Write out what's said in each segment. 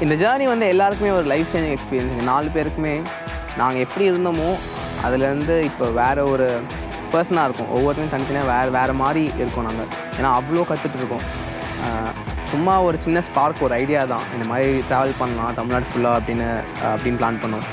இந்த ஜேர்னி வந்து எல்லாருக்குமே ஒரு லைஃப் சேஞ்சிங் எக்ஸ்பீரியன்ஸ். 4 பேருக்குமே நாங்கள் எப்படி இருந்தோமோ அதுலேருந்து இப்போ வேறு ஒரு பர்சனாக இருக்கும். ஒவ்வொருத்தரும் தனித்தனியாக வேறு மாதிரி இருக்கோம் நாங்கள். ஏன்னா அவ்வளோ கற்றுட்ருக்கோம். சும்மா ஒரு சின்ன ஸ்பார்க், ஒரு ஐடியா தான், இந்த மாதிரி ட்ராவல் பண்ணலாம் தமிழ்நாடு ஃபுல்லாக அப்படின்னு பிளான் பண்ணோம்.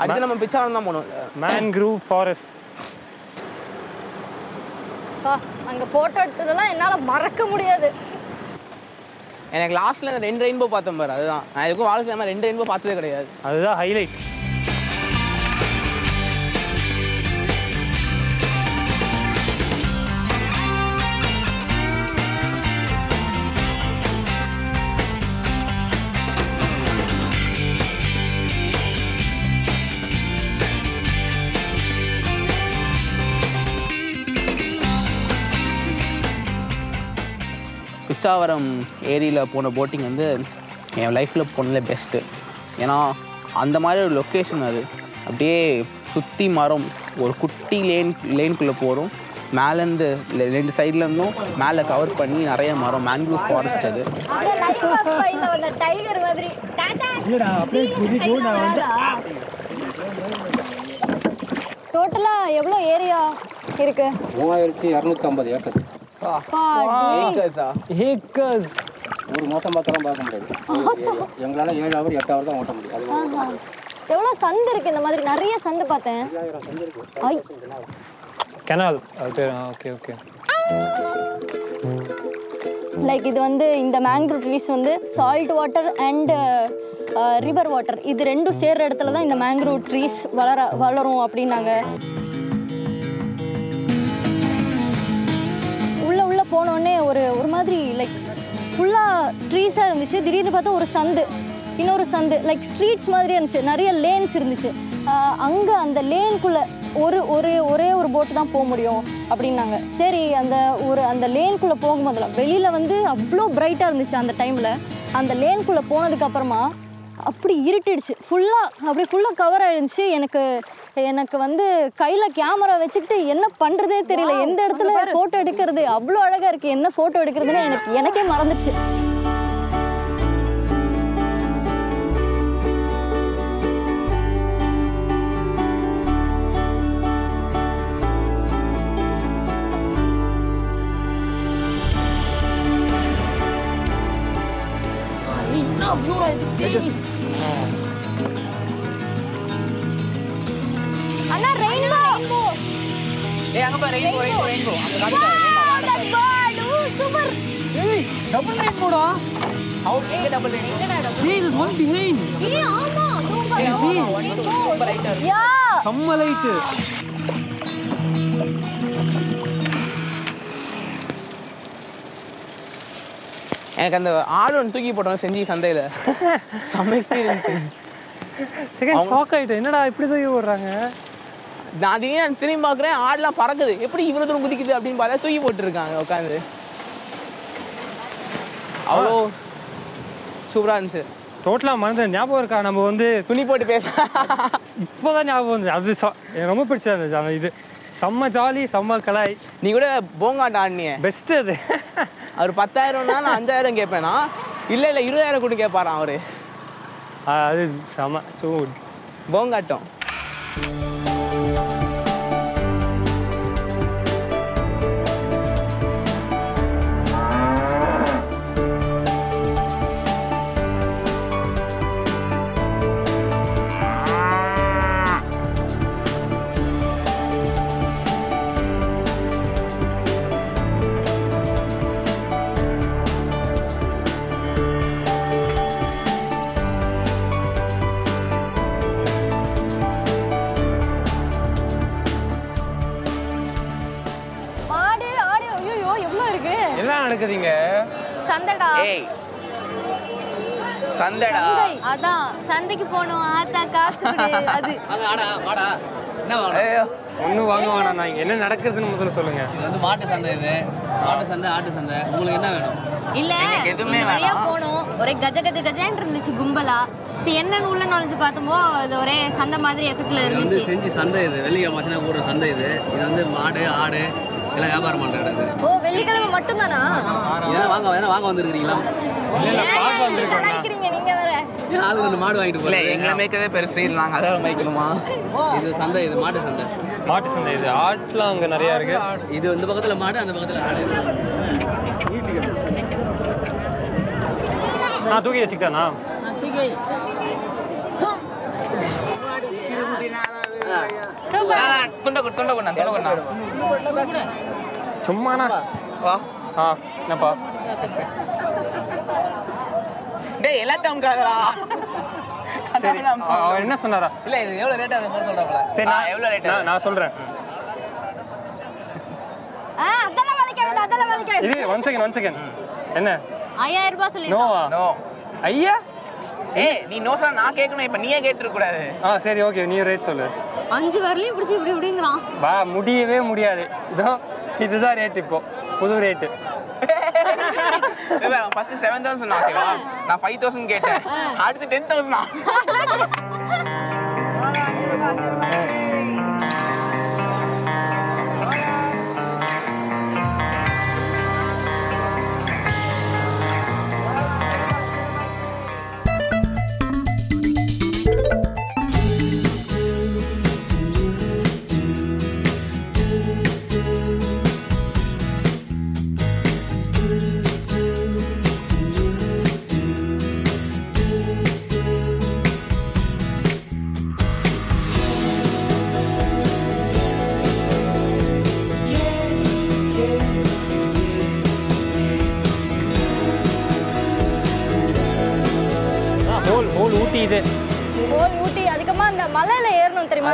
அடுத்து நம்ம பிச்சாவரம் தான் போனோம். Mangrove forest. அங்கே ஃபோட்டோ எடுத்ததெல்லாம் என்னால் மறக்க முடியாது. எனக்கு லாஸ்ட்டில் இந்த 2 ரெயின்போ பார்த்தேன் பாரு, அதுதான் நான் எதுக்கும் வாழ்க்கை நம்ம 2 ரெயின்போ பார்த்ததே கிடையாது. அதுதான் ஹைலைட். பிச்சாவரம் ஏரியில் போன போட்டிங் வந்து என் லைஃப்பில் போனதில் பெஸ்ட்டு. ஏன்னா அந்த மாதிரி ஒரு லொக்கேஷன் அது. அப்படியே சுற்றி மரம், ஒரு குட்டி லேனுக்குள்ளே போகிறோம். மேலேருந்து 2 சைட்லேருந்தும் மேலே கவர் பண்ணி நிறைய மரம், மேன்க்ரூவ் ஃபாரஸ்ட் அது. டோட்டலாக எவ்வளோ ஏரியா இருக்கு? 3250 ஏக்கர். ஏக்கர்ஸ். ஒரு மாதம் பார்த்தாலும் பார்க்க முடியாது. எங்களால் 7 ஹவர் 8 ஹவர் தான் ஓட்ட முடியும். எவ்வளோ சந்து இருக்குது? இந்த மாதிரி நிறைய சந்து பார்த்தேன். கெனால். Okay okay. லைக் இது வந்து இந்த மேங்க்ரூவ் ட்ரீஸ் வந்து salt water and river water இது ரெண்டும் சேர்ற இடத்துல தான் இந்த மேங்க்ரூவ் ட்ரீஸ் வளரும் அப்படின்னாங்க. உள்ள போனோடனே ஒரு மாதிரி லைக் ஃபுல்லாக ட்ரீஸாக இருந்துச்சு. திடீர்னு பார்த்தா ஒரு சந்து, இன்னொரு சந்து, லைக் ஸ்ட்ரீட்ஸ் மாதிரியே இருந்துச்சு. நிறைய லேன்ஸ் இருந்துச்சு. அங்கே அந்த லேனுக்குள்ளே ஒரே ஒரு போட்டு தான் போக முடியும் அப்படின்னாங்க. சரி, அந்த லேனுக்குள்ளே போகும்போதெல்லாம் வெளியில் வந்து அவ்வளோ பிரைட்டாக இருந்துச்சு அந்த டைமில். அந்த லேனுக்குள்ளே போனதுக்கப்புறமா அப்படி இருட்டிடுச்சு. ஃபுல்லாக கவர் ஆகிடுச்சு. எனக்கு வந்து கையில் கேமரா வச்சுக்கிட்டு என்ன பண்ணுறதே தெரியல. எந்த இடத்துல ஃபோட்டோ எடுக்கிறது, அவ்வளோ அழகாக இருக்குது. என்ன ஃபோட்டோ எடுக்கிறதுன்னு எனக்கே மறந்துச்சு. அண்ணா ரெயின்போ. அங்க பாரு ரெயின்போ. சூப்பர். டபுள் ரெயின்போடா. எங்க double rainbow? This is one behind. ஆமா, சூப்பர் ரைட்டர். யா, செம்ம லைட். எனக்கு அந்த ஆடு ஒன்று தூக்கி போட்டோம் செஞ்சு சந்தையில். செம்ம எக்ஸ்பீரியன்ஸ். செகண்ட் ஷாக் ஆகிட்டு, என்னடா இப்படி தூக்கி போடுறாங்க. நான் திரும்பி பார்க்குறேன், ஆடெலாம் பறக்குது. எப்படி இவ்வளோ தூரம் குதிக்குது அப்படின்னு பார்த்தா தூக்கி போட்டுருக்காங்க உட்காந்து. அவ்வளோ சூப்பராக இருந்துச்சு. டோட்டலாக மறந்து ஞாபகம் இருக்கா? நம்ம வந்து துணி போட்டு பேச இப்போதான் ஞாபகம் வந்துச்சு. அது எனக்கு ரொம்ப பிடிச்சா இருந்துச்சு. இது செம்ம ஜாலி, செம்ம கலாய். நீ கூட போங்காட்டம் ஆடினிய பெஸ்ட்டு அது. அவர் 10,000னா நான் 5,000 கேட்பேனா? இல்லை 20,000 கூட கேட்பாரான் அவரு. அது செம்ம போங்காட்டம். என்ன நடக்குதுங்க? சந்தைடா. ஏய் சந்தைடா. அதான் சந்தைக்கு போனோம். ஆத்தா காசு கொடு. அது ஆடா வாடா என்ன வாடா ஒன்றும் வாங்க வேணாம். நான் இங்கே என்ன நடக்குதுன்னு முதல்ல சொல்லுங்க. இது வந்து மாட்டு சந்தை. இது மாட்டு சந்தை ஆட்டு சந்தை. உங்களுக்கு என்ன வேணும்? இல்ல எதுவுமே இந்த வழியா வேணாம். போனோம். ஒரே கஜன்னு இருந்துச்சு கும்பலா. சரி என்னன்னு உள்ள நுழைஞ்சு பார்த்தோமோ அது ஒரே சந்தை மாதிரி எஃபெக்ட்ல இது வந்து இருந்துச்சு. செஞ்சு சந்தை. இது வெள்ளிக்கிழமை மச்சினா போடுற சந்தை. இது வந்து மாடு ஆடு எல்லாம் வியாபாரம் பண்ணுற இடம் இது. ஓ வெள்ளிக்கிழமை மட்டும் தானா? ஏன்னா வாங்க வந்துருக்கீங்களா? நினைக்கிறீங்க நீங்க வேற. ஏன் ஆளு 2 மாடு வாங்கிட்டு இல்லை போகிறேன். எங்களை மேய்க்கதே பெருசு, இல்லை நாங்கள் அதான் மேய்க்கணுமா? இது சந்தை. இது மாட்டு சந்தை. மாட்டு சந்தை இது. ஆட்லாம் அங்கே நிறையா இருக்கு. இது இந்த பக்கத்தில் மாடு, அந்த பக்கத்தில் ஆடு. நான் தூக்கி வச்சுக்கிட்டேண்ணா. சூப்பர். துண்டை கொண்டா சும்மாண்ணா. வா. என்னப்பா? டேய் எல்லாத்தையும் அமுக்காதடா. சரி அவர் என்ன சொன்னாரா? இல்லை இது எவ்வளோ ரேட்டு அதை மாதிரி சொல்கிறாங்களா? சரி நான் எவ்வளோ ரேட்? நான் சொல்கிறேன். அதெல்லாம் வேலைக்கு இது ஒன் செகண்ட். என்ன 5000 ரூபாய் சொல்லி. நோவா? நோ. ஐயா ஏய் நீ நோ சொன்னா நான் கேட்கணும், இப்போ நீயே கேட்டுருக்க கூடாது. சரி ஓகே, நீ ரேட் சொல்லு. 5 வரலையும் பிடிச்சி இப்படிங்கிறான். வா முடியவே முடியாது. இதுதான் ரேட். இப்போ புது ரேட்டு. ஃபர்ஸ்ட் 7,000 சொன்னா ஓகேவா? நான் 5,000 கேட்டேன். அடுத்து 10,000. ஊட்டி இது. ஊட்டி அதிகமா அந்த மலையில ஏறணும் தெரியுமா?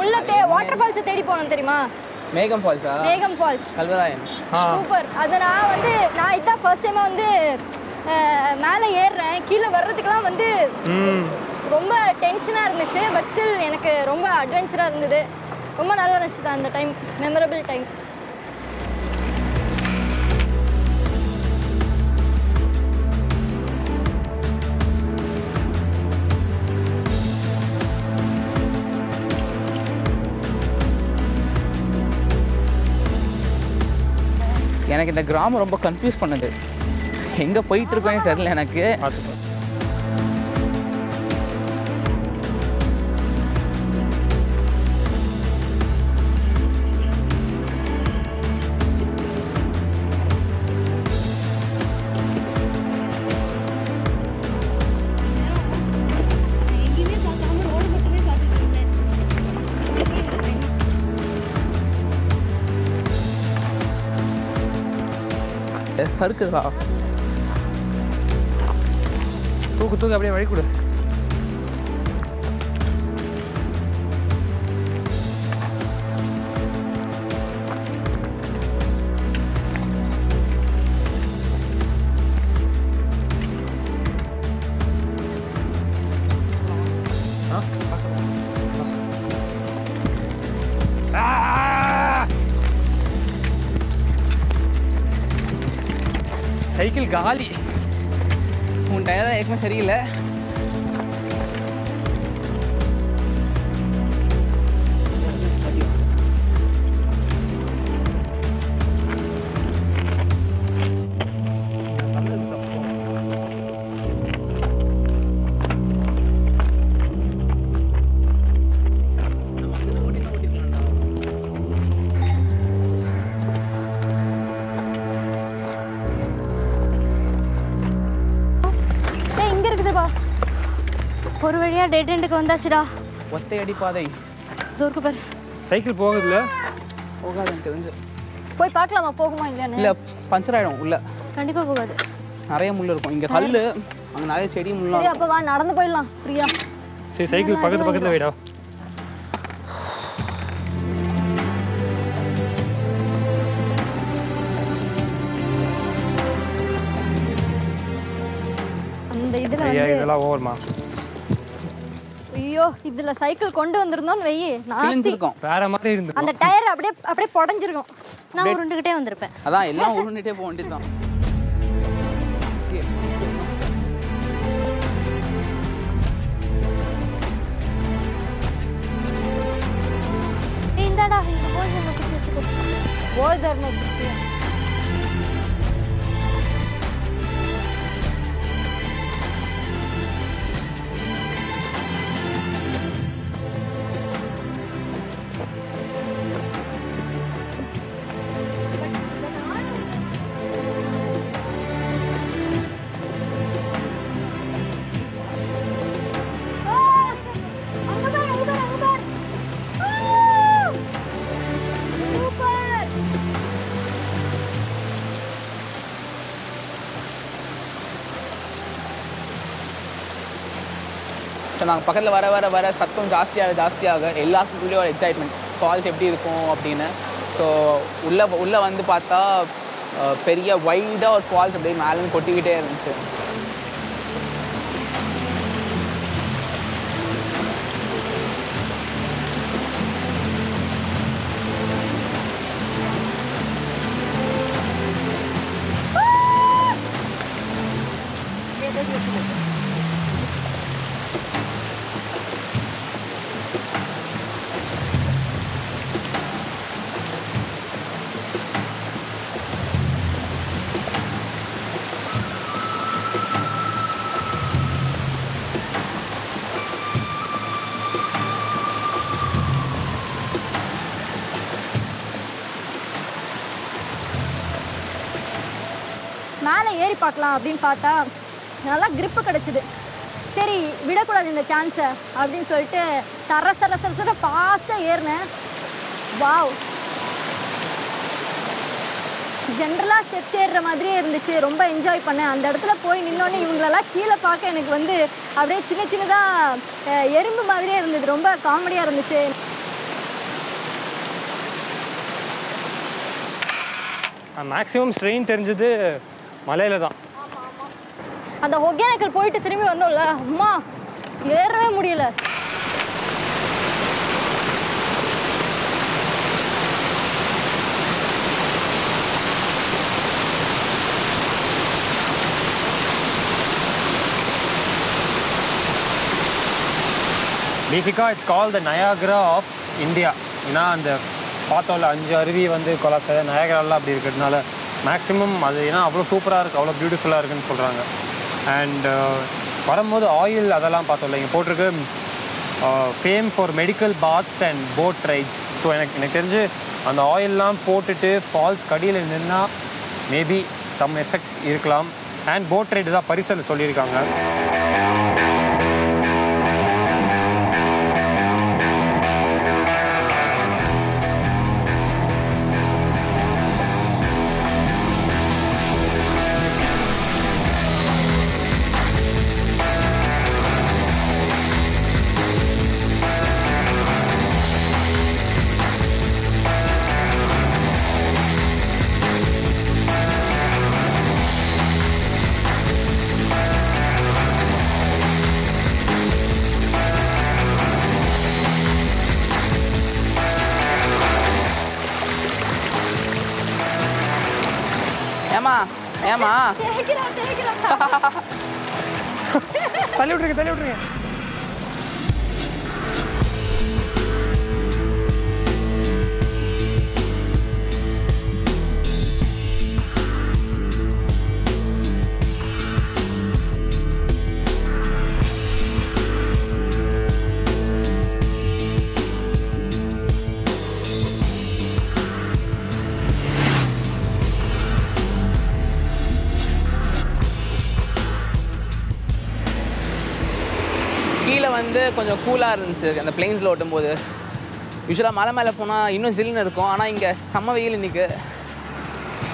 உள்ள வாட்டர் ஃபால்ஸ் தேடி போனோம் தெரியுமா? மேகம் ஃபால்ஸா? மேகம் ஃபால்ஸ். கல்வராயன். சூப்பர். அத நான் இதான் ஃபர்ஸ்ட் டைமா மேலே ஏறுறேன். கீழே வர்றதுக்குலாம் ரொம்ப டென்ஷனா இருந்துச்சு. பட் ஸ்டில் எனக்கு ரொம்ப அட்வென்ச்சரா இருந்தது. ரொம்ப நல்லா இருந்துச்சு அந்த டைம். Memorable time. எனக்கு இந்த கிராமம் ரொம்ப கன்ஃபியூஸ் பண்ணுது. எங்கே போயிட்டு இருக்கோன்னு தெரியல எனக்கு. சறுக்குதா? தூக்கு அப்படியே வழி கொடு. சைக்கிள் காலி. உன் டயர் தான் ஏற்கனவே சரியில்லை. ஒரு வழியா டெட் எண்டுக்கு வந்தாச்சுடா. ஒத்தை அடி பாதை. தூருக்கு பாரு. சைக்கிள் போகுதுல்ல? போகாது எனக்கு தெரிஞ்சு. போய் பார்க்கலாமா போகுமா இல்லையான்னு? இல்லை பஞ்சர் ஆகிடும் உள்ள. கண்டிப்பாக போகாது. நிறைய முள் இருக்கும். இங்கே கல், அங்கே நிறைய செடி முள். சரி அப்போ வா நடந்து போயிடலாம் ஃப்ரீயா. சரி சைக்கிள் பக்கத்தில் வைடா. வந்து இதெல்லாம் ஓவர்மா. ஐயோ இதில் சைக்கிள் கொண்டு வந்திருந்தோம்னு வெயி நாஸ்தி கிழிஞ்சிருக்கும். வேற மாதிரி இருந்து அந்த டயர் அப்படியே புடஞ்சிருக்கும். நான் உருண்டுக்கிட்டே வந்திருப்பேன். அதான் எல்லாம் உருண்டுட்டே போக வேண்டியதுதான். இந்தாடா இந்த போய் தர்ம குச்சி வச்சுக்கோ. போய் தர்ம குச்சி ஸோ நாங்கள் பக்கத்தில் வர சத்தம் ஜாஸ்தியாக எல்லாத்துக்குள்ளேயும் ஒரு எக்ஸைட்மெண்ட் ஃபால்ஸ் எப்படி இருக்கும் அப்படின்னு. ஸோ உள்ளே வந்து பார்த்தா பெரிய வைடாக ஒரு ஃபால்ஸ் அப்படியே மேலேருந்து கொட்டிக்கிட்டே இருந்துச்சு. மேலே ஏறி பார்க்கலாம் அப்படின்னு பார்த்தா நல்லா கிரிப்பு கிடச்சிது. சரி விடக்கூடாது இந்த சான்ஸை அப்படின்னு சொல்லிட்டு சர ஃபாஸ்ட்டாக ஏறினேன். வாவ், ஜென்ரலாக ஸ்டெப்ஸ் ஏறுற மாதிரியே இருந்துச்சு. ரொம்ப என்ஜாய் பண்ணேன். அந்த இடத்துல போய் நின்னோடனே இவங்களெல்லாம் கீழே பார்க்க எனக்கு வந்து அப்படியே சின்னதாக எறும்பு மாதிரியே இருந்தது. ரொம்ப காமெடியாக இருந்துச்சு. மேக்ஸிமம் ஸ்ட்ரெயின் தெரிஞ்சது மலையில தான். அந்த ஒகேனக்கல் போயிட்டு திரும்பி வந்தோம்ல, அம்மா ஏறவே முடியல. பேசிக்காக it's call the Niagara of India. ஏன்னா அந்த பார்த்தோம்ல 5 அருவி வந்து கொலாசை நயாகராலாம் அப்படி இருக்கிறதுனால மேக்ஸிமம் அது ஏன்னா அவ்வளோ சூப்பராக இருக்குது, அவ்வளோ பியூட்டிஃபுல்லாக இருக்குதுன்னு சொல்கிறாங்க. அண்ட் வரும்போது ஆயில் அதெல்லாம் பார்த்தோம்ல, இங்கே போட்டிருக்கு fame for medical baths and boat rides. So எனக்கு தெரிஞ்சு அந்த ஆயிலெலாம் போட்டுட்டு ஃபால்ஸ் கடியில் நின்னால் மேபி சம் எஃபெக்ட் இருக்கலாம். அண்ட் போட் ரைடு தான் பரிசல் சொல்லியிருக்காங்க. ஏமா தள்ளி விட்ருங்க. வந்து கொஞ்சம் கூலாக இருந்துச்சு அந்த பிளெயின்ஸில் ஓட்டும்போது. யூஸ்வலாக மலை மேலே போனால் இன்னும் ஜில்லுன்னு இருக்கும். ஆனால் இங்கே செம்ம வெயில் இன்றைக்கி,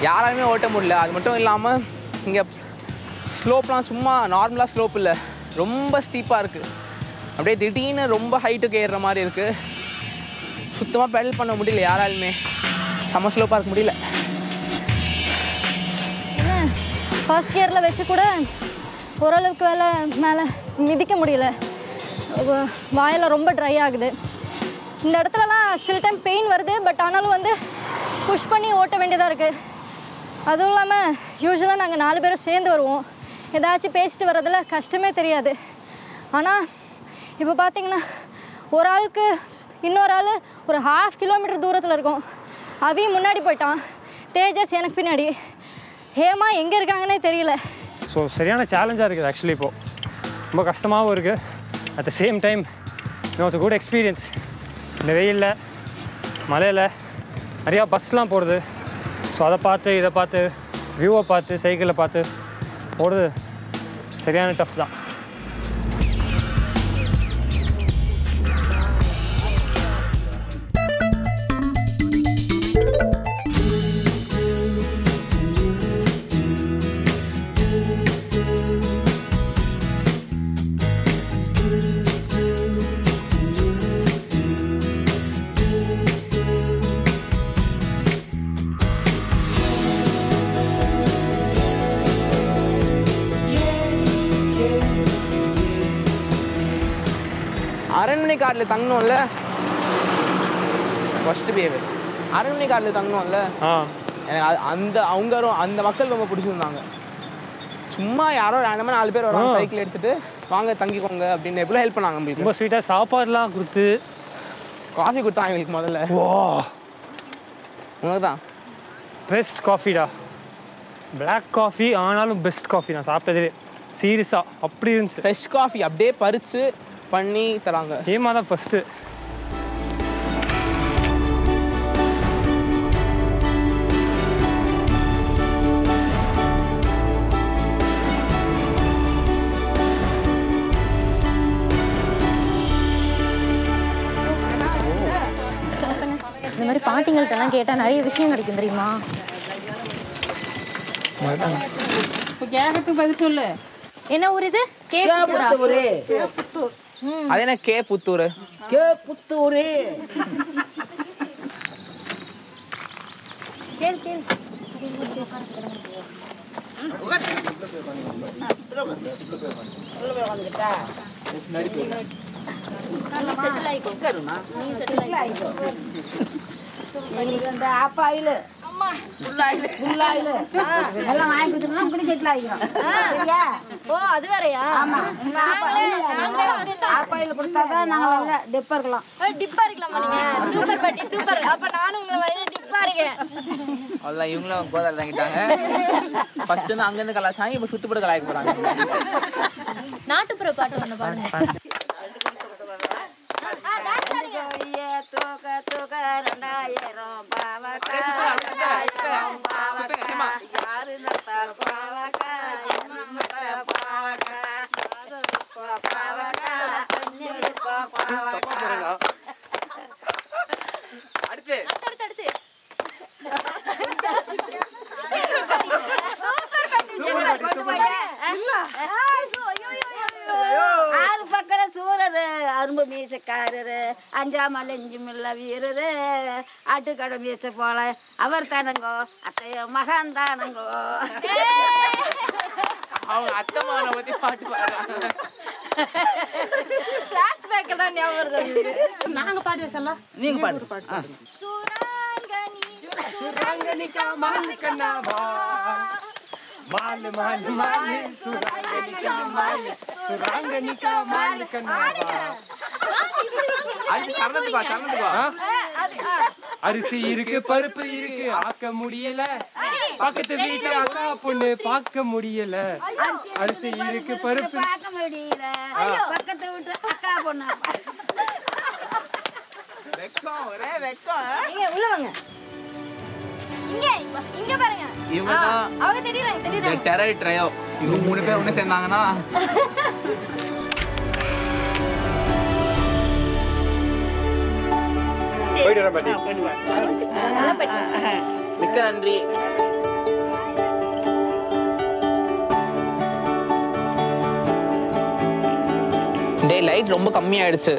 யாராலுமே ஓட்ட முடியல. அது மட்டும் இல்லாமல் இங்கே ஸ்லோப்லாம் சும்மா நார்மலாக ஸ்லோப் இல்லை, ரொம்ப ஸ்டீப்பாக இருக்குது. அப்படியே திடீர்னு ரொம்ப ஹைட்டுக்கு ஏறுற மாதிரி இருக்குது. சுத்தமாக பெடல் பண்ண முடியல யாராலுமே, செம்ம ஸ்லோப்பாக இருக்க முடியல. ஃபர்ஸ்ட் கியரில் வச்சு கூட ஓரளவுக்கு மேலே மிதிக்க முடியல, வாயில் ரொம்ப ட்ரை ஆகுது. இந்த இடத்துலலாம் சில டைம் பெயின் வருது, பட் ஆனாலும் வந்து புஷ் பண்ணி ஓட்ட வேண்டியதாக இருக்குது. அதுவும் இல்லாமல் யூஸ்வலாக நாங்கள் 4 பேரும் சேர்ந்து வருவோம், ஏதாச்சும் பேசிட்டு வர்றதில் கஷ்டமே தெரியாது. ஆனால் இப்போ பார்த்தீங்கன்னா ஒரு ஆளுக்கு இன்னொரு ஆள் ஒரு 1/2 கிலோமீட்டர் தூரத்தில் இருக்கும். அவி முன்னாடி போயிட்டான், தேஜஸ் எனக்கு பின்னாடி, ஹேமா எங்கே இருக்காங்கன்னே தெரியல. ஸோ சரியான சேலஞ்சாக இருக்குது ஆக்சுவலி. இப்போது ரொம்ப கஷ்டமாகவும் இருக்குது. At the same time it's good experience. இந்த வெயிலில் மலையில் நிறையா பஸ்லாம் போகிறது. ஸோ அதை பார்த்து இதை பார்த்து வியூவை பார்த்து சைக்கிளில் பார்த்து போகிறது சரியான டஃப் தான். அரண்மனை காட்டில் தங்கணும்ல, ஃபஸ்ட்டு பேவே அரண்மனை காட்டில் தங்கணும்ல. எனக்கு அந்த மக்கள் ரொம்ப பிடிச்சிருந்தாங்க. சும்மா யாரோ ரேண்டமாக 4 பேர் வராங்க, சைக்கிள் எடுத்துகிட்டு வாங்க தங்கிக்கோங்க அப்படின்னு எவ்வளோ ஹெல்ப் பண்ணாங்க. நம்மளுக்கு ரொம்ப ஸ்வீட்டாக சாப்பாடுலாம் கொடுத்து காஃபி கொடுத்தாங்க எங்களுக்கு முதல்ல. உனக்கு தான் பெஸ்ட் காஃபிடா, பிளாக் காஃபி. ஆனாலும் பெஸ்ட் காஃபி நான் சாப்பிட்டதே. சீரியஸாக அப்படி இருந்துச்சு. ஃப்ரெஷ் காஃபி அப்படியே பறித்து பண்ணி தராங்க. ஹேமா தான் ஃபஸ்ட்டு. இந்த மாதிரி பாட்டிங்கள்ட்டெல்லாம் கேட்டால் நிறைய விஷயம் கிடைக்கும் தெரியுமா? இப்போ கேட்கறதுக்கு பதில் சொல்லு. என்ன ஊர் இது? கேப்புத்தூர். அது என்ன கேப்புத்தூர்? கேப்புத்தூர். கேள் கேள். ஆப்பாயில் ஃபுல்லாயில் எல்லாம் வாங்கி கொடுத்துருந்தா இப்படி செட்டில் ஆகிக்கிறோம். ஓ அது வேறையா? ஆப்பாயில் கொடுத்தா தான் நாங்கள் டிப்பா இருக்கலாம். டிப்பா இருக்கலாமா நீங்க? சூப்பர் பாட்டி சூப்பர். அப்ப நானும் உங்களை வயல டிப்பா இருக்கேன். அதான் இவங்களும் கோதால தங்கிட்டாங்க. ஃபர்ஸ்ட் வந்து அங்கேருந்து கலாச்சாங்க, இப்போ சுத்துப்பட கலாய்க்க போகிறாங்க. நாட்டுப்புற பாட்டு ஒன்று பாடுங்க. ஆறு பக்கர சூரரு அரும்பு மீசக்காரரு அஞ்சாமல் எஞ்சுமில்ல வீரரு ஆட்டுக்கடை மீச போல அவர் தானங்கோ அத்தைய மகான் தானங்கோ. அவங்க அத்தை மகனை பற்றி பாட்டு பாடுறாங்க. ஃபிளாஷ்பேக் தான் ஞாபகம் வருது. நாங்க பாடி சொல்லலாம், நீங்க பாடு. சுரங்கனிகா மாலிகனா வா மால் மால் மால் சுரங்கனிகா மால் சுரங்கனிகா மாலிகனா வா. அது சரணத்துக்கு வா, சரணத்துக்கு வா. அரிசி இருக்கு பருப்பு இருக்கு ஆக்க முடியல, பக்கத்து வீட்டு அக்கா பொண்ணு பார்க்க முடியல. அரிசி இருக்கு பருப்பு பார்க்க முடியல, பக்கத்து வீட்டு அக்கா பொண்ணு. வெக்கம் ஒரே வெக்கம். நீங்க உள்ள வாங்க. இங்க பாருங்க. இவங்க தான் அவங்க தெரியுறாங்க. Terror trio. இவங்க 3 பேர் ஒண்ணு சேர்ந்தாங்கன்னா போயிட்டு வரேன் பாட்டி. மிக்க நன்றி. டே லைட் ரொம்ப கம்மியாயிடுச்சு.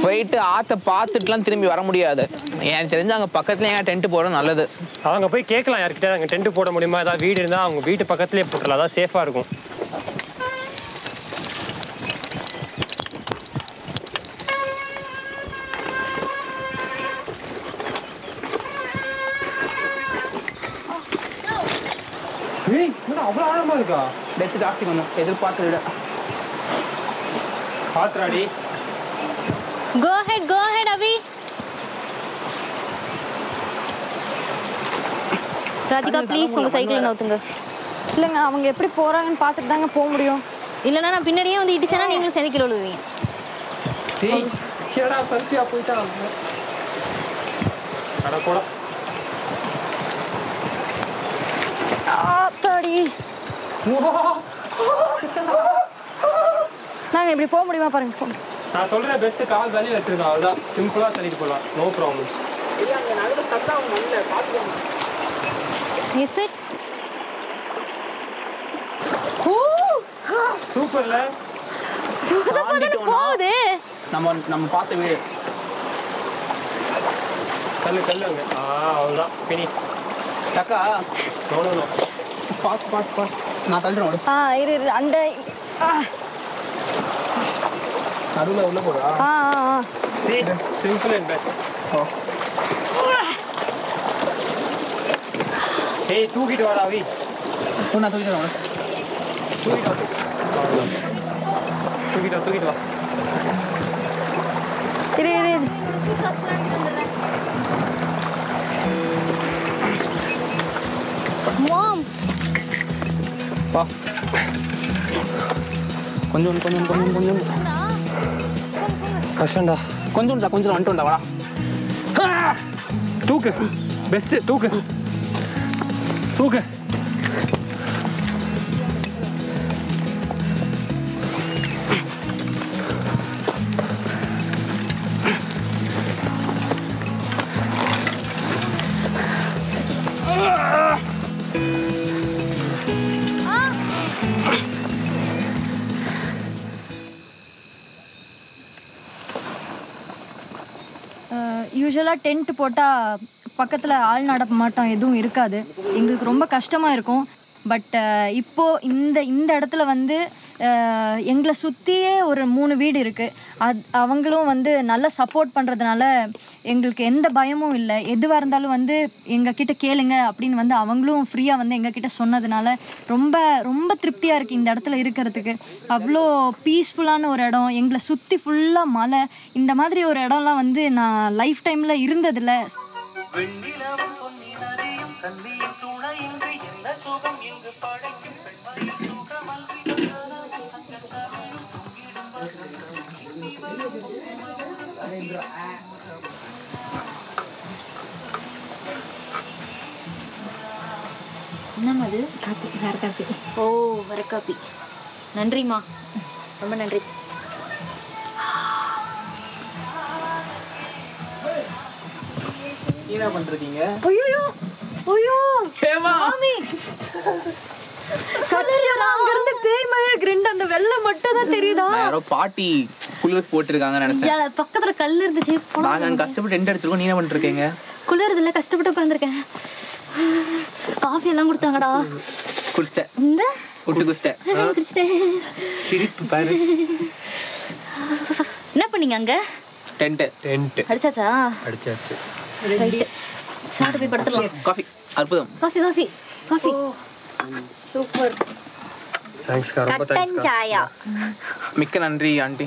போயிட்டு ஆற்றை பார்த்துட்டுலாம் திரும்பி வர முடியாது. எனக்கு தெரிஞ்சு அங்கே பக்கத்துல ஏன் டென்ட் போடுறது நல்லது. அவங்க போய் கேட்கலாம் யார்கிட்ட அங்கே டென்ட் போட முடியுமா, ஏதாவது வீடு இருந்தால் அவங்க வீட்டு பக்கத்துலேயே போட்டுடலாம், அதான் சேஃபாக இருக்கும். ஏய் என்ன அவ்வளோ ஆழமாக இருக்கா? டெத்து ஜாஸ்தி கொஞ்சம் எதிர்பார்த்ததை விட. பாத்ராடி. கோ ஹெட் அபி. ராதிகா ப்ளீஸ் உங்கள் சைக்கிளை நவுத்துங்க. இல்லைங்க அவங்க எப்படி போகிறாங்கன்னு பார்த்துட்டு தாங்க போக முடியும். இல்லைன்னா நான் பின்னாடியே வந்து இடிச்சேன்னா நீங்களும் சேர்ந்து கீழே விழுவீங்க. ஏய் கேடா சந்தியா போயிட்டா. அட போடா. ஆத்தாடி. நாங்கள் இப்படி போக முடியுமா பாருங்க. போங்க. நான் சொல்கிற பெஸ்ட்டு கால் தள்ளி வச்சிருக்கேன். அவ்வளோதான் சிம்பிளாக தள்ளிட்டு போகலாம். No problems. Is it? சூப்பர்ல. போகுது. நம்ம பார்த்த வீடு. கல்லு அங்கே. அவ்வளோதான் ஃபினிஷ். அக்கா நோ. பாத்து நான் தள்ளுறேன். இரு அந்த நடுவில் உள்ள போடா. See, simple and best. Hey, தூக்கிட்டு வாடா வி. நான் தூக்கிட்டு வரேன். தூக்கிட்டு வா. இரு. மாம். வா. கொஞ்சம் கஷ்டம்டா. கொஞ்சம் வந்துட்டோம்டா. வாடா. தூக்கு. பெஸ்ட் தூக்கு. யூஸ்வலாக டென்ட் போட்டால் பக்கத்தில் ஆள் நடப்ப மாட்டோம், எதுவும் இருக்காது. எங்களுக்கு ரொம்ப கஷ்டமாக இருக்கும். பட் இப்போது இந்த இடத்துல வந்து எங்களை சுற்றியே ஒரு 3 வீடு இருக்குது. அவங்களும் வந்து நல்லா சப்போர்ட் பண்ணுறதுனால எங்களுக்கு எந்த பயமும் இல்லை. எதுவாக இருந்தாலும் வந்து எங்ககிட்ட கேளுங்க அப்படின்னு வந்து அவங்களும் ஃப்ரீயாக வந்து எங்ககிட்ட சொன்னதுனால ரொம்ப ரொம்ப திருப்தியாக இருக்குது இந்த இடத்துல இருக்கிறதுக்கு. அவ்வளோ பீஸ்ஃபுல்லான ஒரு இடம். எங்களை சுற்றி ஃபுல்லாக மலை. இந்த மாதிரி ஒரு இடம்லாம் வந்து நான் லைஃப் டைமில் இருந்ததில்லை. என்னம்மா அது? காப்பி, வேறு காப்பி. ஓ, வேறு காப்பி. நன்றிம்மா, ரொம்ப நன்றி. என்ன பண்றீங்க? ஐயோ சாமி, சத்தியமா அங்க இருந்து பேய் மாதிரி கிரிண்ட் அந்த வெள்ளை மட்டும் தான் தெரியுதா? யாரோ பாட்டி குளிருக்கு போட்டுருக்காங்கன்னு நினைச்சேன். பக்கத்துல கல் இருந்துச்சு. நான் கஷ்டப்பட்டு டென்ட் அடிச்சிருக்கோம். நீ என்ன பண்ணிருக்கீங்க? குளிர்றது இல்ல, கஷ்டப்பட்டு உட்காந்துருக்கேன். காஃபி எல்லாம் கொடுத்தாங்கடா. குடிச்சிட்டேன். இந்த குடிச்சிட்டேன். சிரிப்பு பாரு. என்ன பண்ணீங்க அங்க? டென்ட் அடிச்சாச்சா? அடிச்சாச்சு. ரைட், சாப்பிட்டு போய் படுத்துடலாம். காஃபி அற்புதம். Coffee super. தேங்க்ஸ்க்கா, ரொம்ப தேங்க்ஸ்க்கா. சாயா. மிக்க நன்றி ஆண்டி.